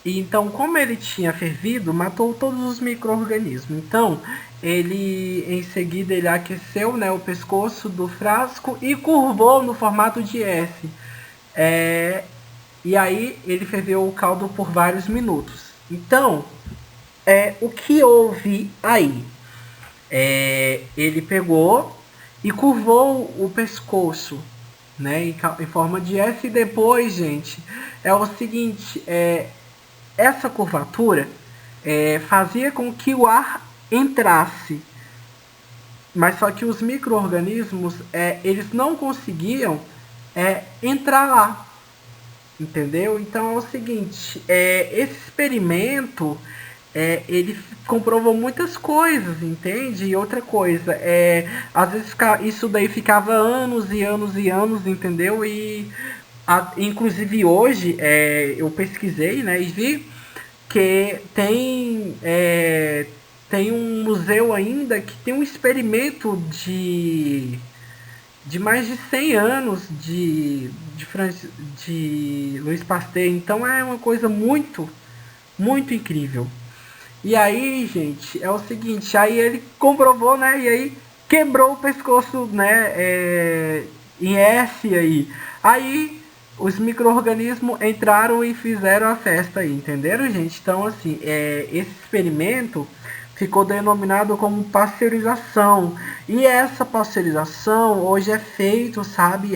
e então, como ele tinha fervido, matou todos os micro-organismos. Então, ele em seguida ele aqueceu, né, o pescoço do frasco e curvou no formato de S. E aí ele ferveu o caldo por vários minutos. Então, o que houve aí? Ele pegou e curvou o pescoço, né, em forma de S. E depois, gente, é o seguinte, essa curvatura fazia com que o ar entrasse, mas só que os micro-organismos eles não conseguiam entrar lá, entendeu? Então é o seguinte, esse experimento ele comprovou muitas coisas, entende? E outra coisa, às vezes isso daí ficava anos e anos e anos, entendeu? E inclusive hoje eu pesquisei, né, e vi que tem um museu ainda que tem um experimento de mais de 100 anos de Louis Pasteur. Então é uma coisa muito, muito incrível. E aí, gente, é o seguinte, aí ele comprovou, né, e aí quebrou o pescoço, né, em S aí. Aí os micro-organismos entraram e fizeram a festa aí, entenderam, gente? Então, assim, esse experimento ficou denominado como pasteurização. E essa pasteurização hoje é feito, sabe,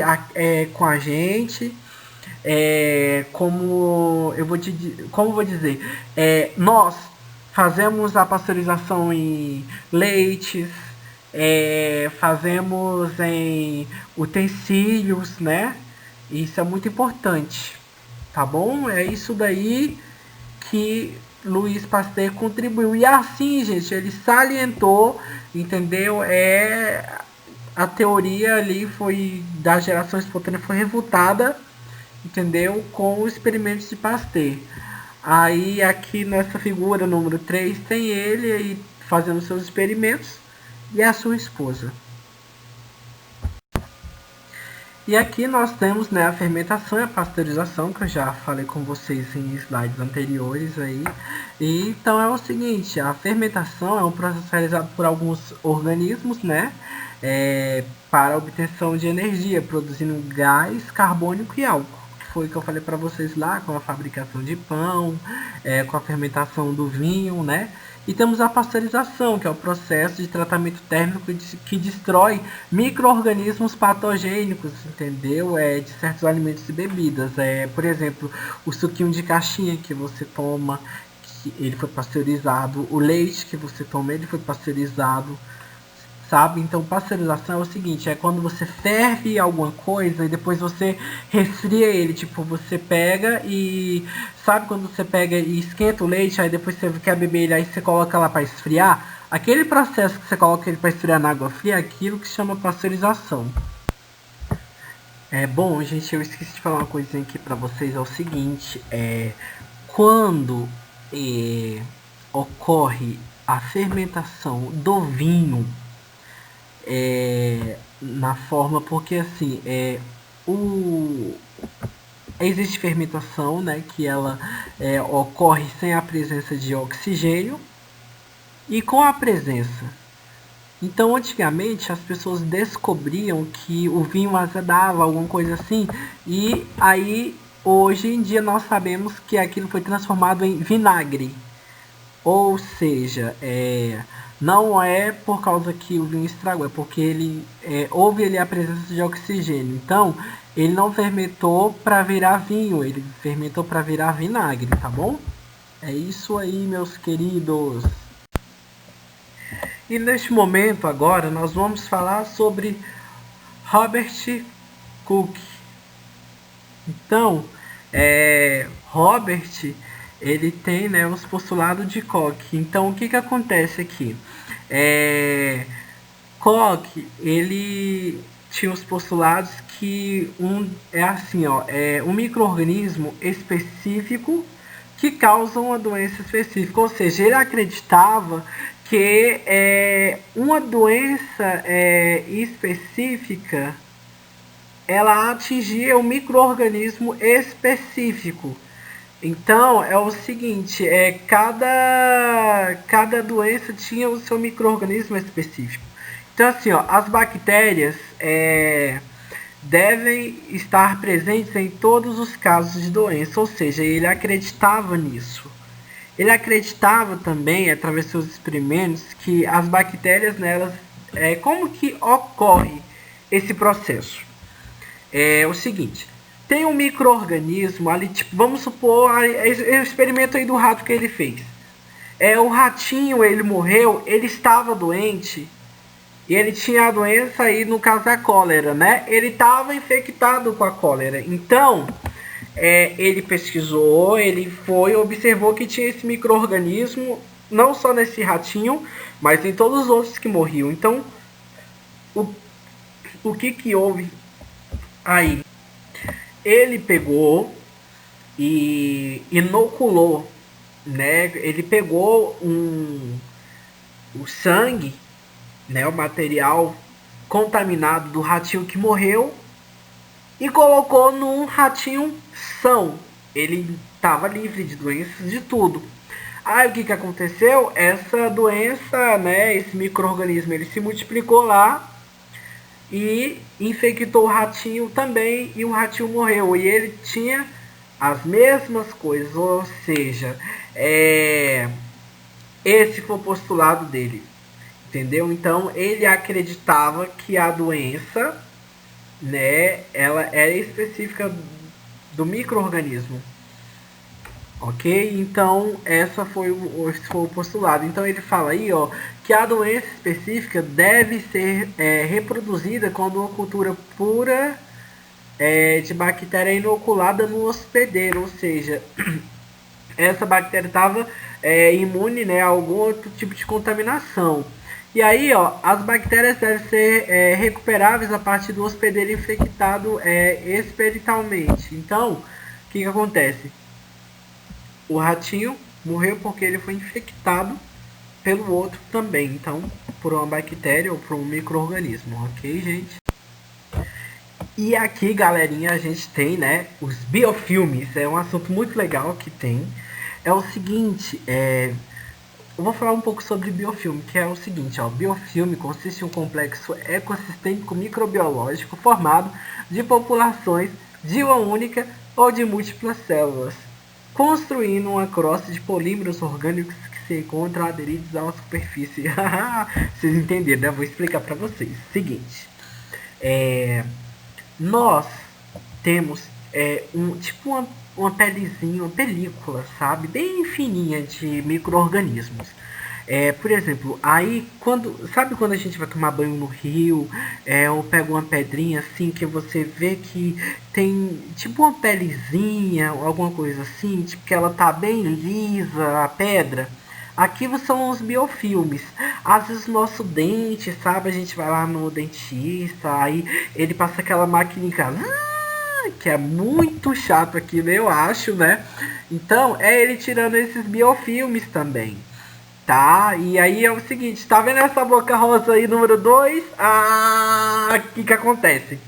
com a gente. Como vou dizer, nós fazemos a pasteurização em leites, fazemos em utensílios, né? Isso é muito importante, tá bom? É isso daí que Louis Pasteur contribuiu. E assim, gente, ele salientou, entendeu? A teoria ali foi da geração espontânea foi refutada, entendeu? Com os experimentos de Pasteur. Aí aqui nessa figura número 3 tem ele aí fazendo seus experimentos e a sua esposa. E aqui nós temos, né, a fermentação e a pasteurização, que eu já falei com vocês em slides anteriores aí. E então é o seguinte, a fermentação é um processo realizado por alguns organismos, né, para a obtenção de energia, produzindo gás carbônico e álcool. Que foi o que eu falei para vocês lá, com a fabricação de pão, com a fermentação do vinho, né? E temos a pasteurização, que é o processo de tratamento térmico que destrói micro-organismos patogênicos, entendeu? De certos alimentos e bebidas. Por exemplo, o suquinho de caixinha que você toma, que ele foi pasteurizado. O leite que você toma, ele foi pasteurizado, sabe? Então, pasteurização é o seguinte, é quando você ferve alguma coisa e depois você resfria ele, tipo, você pega e sabe quando você pega e esquenta o leite, aí depois você quer beber ele, aí você coloca lá para esfriar? Aquele processo que você coloca ele para esfriar na água fria é aquilo que chama pasteurização. Bom, gente, eu esqueci de falar uma coisinha aqui para vocês, é o seguinte, quando ocorre a fermentação do vinho, na forma, porque assim, o, existe fermentação, né, que ela ocorre sem a presença de oxigênio e com a presença. Então, antigamente, as pessoas descobriam que o vinho azedava, alguma coisa assim, e aí, hoje em dia, nós sabemos que aquilo foi transformado em vinagre. Ou seja, não é por causa que o vinho estragou, é porque houve ali a presença de oxigênio. Então, ele não fermentou para virar vinho, ele fermentou para virar vinagre, tá bom? É isso aí, meus queridos. E neste momento agora nós vamos falar sobre Robert Cook. Então, Robert, ele tem, né, os postulados de Koch. Então, o que que acontece aqui? Koch, ele tinha os postulados que um micro-organismo específico que causa uma doença específica. Ou seja, ele acreditava que uma doença específica ela atingia um micro-organismo específico. Então é o seguinte, cada doença tinha o seu micro-organismo específico. Então assim, ó, as bactérias devem estar presentes em todos os casos de doença, ou seja, ele acreditava nisso. Ele acreditava também, através de seus experimentos, que as bactérias nelas, como que ocorre esse processo? É o seguinte, tem um micro-organismo ali, tipo, vamos supor, o experimento aí do rato que ele fez. O ratinho, ele morreu, ele estava doente, e ele tinha a doença aí, no caso a cólera, né? Ele estava infectado com a cólera. Então, ele pesquisou, ele foi, observou que tinha esse micro-organismo, não só nesse ratinho, mas em todos os outros que morriam. Então, o que houve aí? Ele pegou e inoculou, né? Ele pegou o sangue, né? O material contaminado do ratinho que morreu e colocou num ratinho são. Ele estava livre de doenças, de tudo. Aí o que aconteceu? Essa doença, né? Esse micro-organismo, ele se multiplicou lá e infectou o ratinho também, e o ratinho morreu. E ele tinha as mesmas coisas, ou seja, esse foi o postulado dele, entendeu? Então ele acreditava que a doença, né, ela era específica do micro-organismo. Ok? Então, esse foi o postulado. Então, ele fala aí, ó, que a doença específica deve ser reproduzida quando uma cultura pura de bactéria é inoculada no hospedeiro, ou seja, essa bactéria estava imune, né, a algum outro tipo de contaminação. E aí, ó, as bactérias devem ser recuperáveis a partir do hospedeiro infectado experimentalmente. Então, o que acontece? O ratinho morreu porque ele foi infectado pelo outro também, então por uma bactéria ou por um micro-organismo, ok, gente? E aqui, galerinha, a gente tem, né, os biofilmes. É um assunto muito legal que tem. É o seguinte, eu vou falar um pouco sobre biofilme, que é o seguinte, ó, biofilme consiste em um complexo ecossistêmico microbiológico formado de populações de uma única ou de múltiplas células, construindo uma crosta de polímeros orgânicos que se encontram aderidos a uma superfície. Vocês entenderam, né? Eu vou explicar para vocês. Seguinte, é, nós temos tipo uma pelezinha, uma película, sabe? Bem fininha de micro-organismos. Por exemplo, aí sabe quando a gente vai tomar banho no rio, ou pega uma pedrinha assim que você vê que tem tipo uma pelezinha, alguma coisa assim, tipo que ela tá bem lisa, a pedra. Aqui são os biofilmes. Às vezes o nosso dente, sabe? A gente vai lá no dentista, aí ele passa aquela maquininha que é muito chato aquilo, eu acho, né? Então, é ele tirando esses biofilmes também. Tá? E aí é o seguinte, tá vendo essa boca rosa aí, número 2? O que acontece?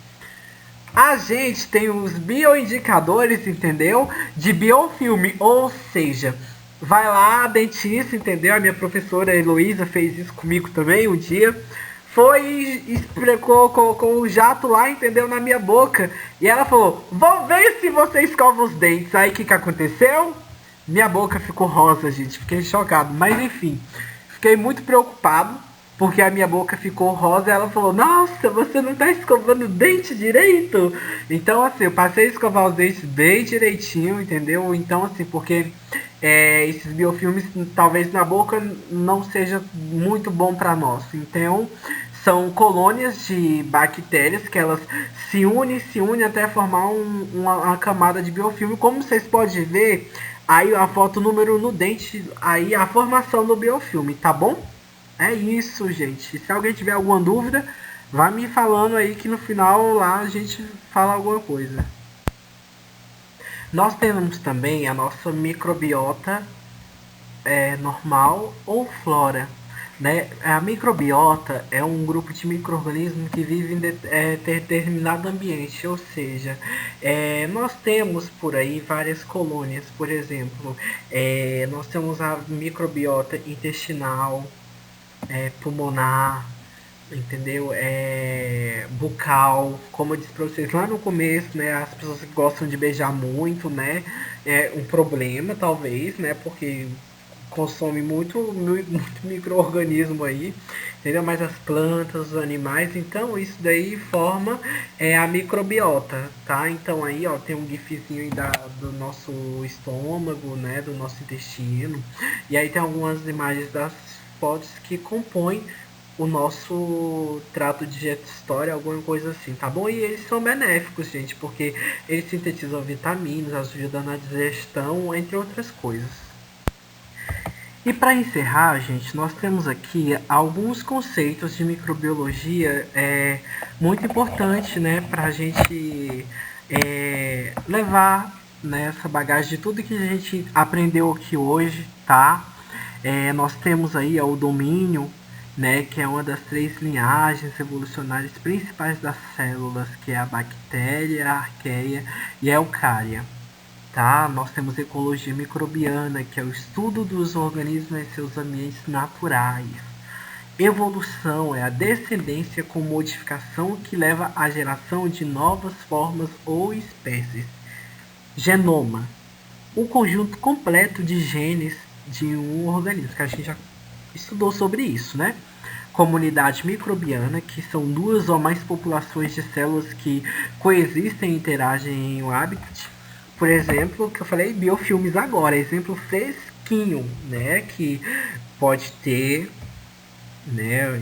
A gente tem os bioindicadores, entendeu? De biofilme, ou seja, vai lá, dentista, entendeu? A minha professora Heloísa fez isso comigo também um dia. Foi e explicou, colocou um jato lá, entendeu? Na minha boca. E ela falou: vou ver se você escova os dentes. Aí o que aconteceu? Minha boca ficou rosa, gente. Fiquei chocado. Mas enfim, fiquei muito preocupado porque a minha boca ficou rosa. E ela falou: nossa, você não tá escovando o dente direito? Então, assim, eu passei a escovar os dentes bem direitinho, entendeu? Então, assim, porque esses biofilmes, talvez na boca, não seja muito bom para nós. Então, são colônias de bactérias que elas se unem até formar uma camada de biofilme. Como vocês podem ver, aí a foto número no dente, aí a formação do biofilme, tá bom? É isso, gente. Se alguém tiver alguma dúvida, vai me falando aí que no final lá a gente fala alguma coisa. Nós temos também a nossa microbiota normal ou flora. Né? A microbiota é um grupo de micro-organismos que vive em determinado ambiente, ou seja, nós temos por aí várias colônias, por exemplo, nós temos a microbiota intestinal, pulmonar, entendeu? Bucal, como eu disse pra vocês lá no começo, né? As pessoas que gostam de beijar muito, né? É um problema, talvez, né? Porque consome muito micro-organismo aí, entendeu? Mas as plantas, os animais, então isso daí forma a microbiota, tá? Então aí, ó, tem um gifzinho aí do nosso estômago, né? Do nosso intestino. E aí tem algumas imagens das fotos que compõem o nosso trato digestório, alguma coisa assim, tá bom? E eles são benéficos, gente, porque eles sintetizam vitaminas, ajudam na digestão, entre outras coisas. E para encerrar, gente, nós temos aqui alguns conceitos de microbiologia muito importante, né, para a gente levar nessa bagagem de tudo que a gente aprendeu aqui hoje, tá? Nós temos aí o domínio, né, que é uma das 3 linhagens evolucionárias principais das células, que é a bactéria, a arqueia e a eucária. Tá? Nós temos ecologia microbiana, que é o estudo dos organismos em seus ambientes naturais. Evolução é a descendência com modificação que leva à geração de novas formas ou espécies. Genoma, o conjunto completo de genes de um organismo, que a gente já estudou sobre isso, né? Comunidade microbiana, que são 2 ou mais populações de células que coexistem e interagem em um habitat. Por exemplo, que eu falei biofilmes agora, exemplo fresquinho, né? Que pode ter, né?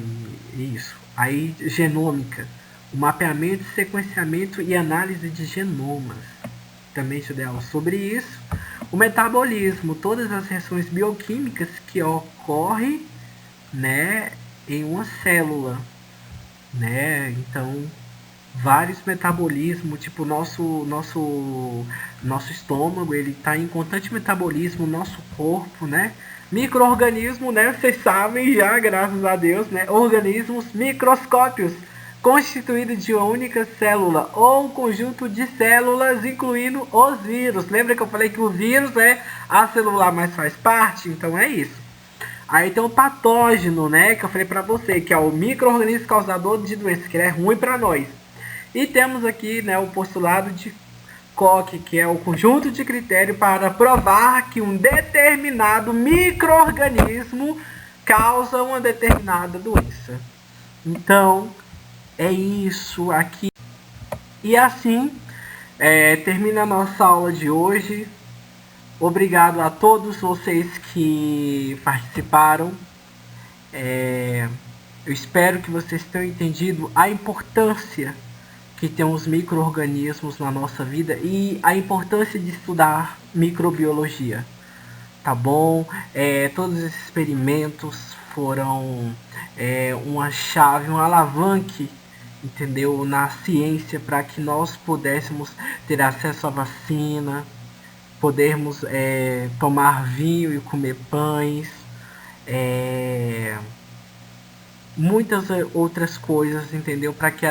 Isso. Aí, genômica, o mapeamento, sequenciamento e análise de genomas. Também estudei aula sobre isso. O metabolismo, todas as reações bioquímicas que ocorrem, né, em uma célula, né? Então, vários metabolismos, tipo nosso estômago, ele está em constante metabolismo, nosso corpo, né? Micro-organismo, né? Vocês sabem já, graças a Deus, né? Organismos microscópios, constituído de uma única célula ou um conjunto de células, incluindo os vírus. Lembra que eu falei que o vírus é a celular, mas faz parte? Então é isso. Aí tem o patógeno, né, que eu falei pra você, que é o micro-organismo causador de doenças, que ele é ruim pra nós. E temos aqui, né, o postulado de Koch, que é o conjunto de critérios para provar que um determinado micro-organismo causa uma determinada doença. Então, é isso aqui. E assim, termina a nossa aula de hoje. Obrigado a todos vocês que participaram. Eu espero que vocês tenham entendido a importância que tem os micro-organismos na nossa vida e a importância de estudar microbiologia. Tá bom? Todos esses experimentos foram uma chave, um alavanque, entendeu? Na ciência para que nós pudéssemos ter acesso à vacina, podermos tomar vinho e comer pães, muitas outras coisas, entendeu? Para que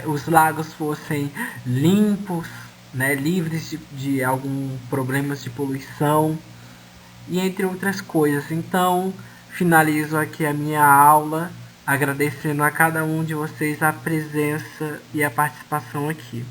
os lagos fossem limpos, né? Livres de algum problemas de poluição e entre outras coisas. Então, finalizo aqui a minha aula, agradecendo a cada um de vocês a presença e a participação aqui.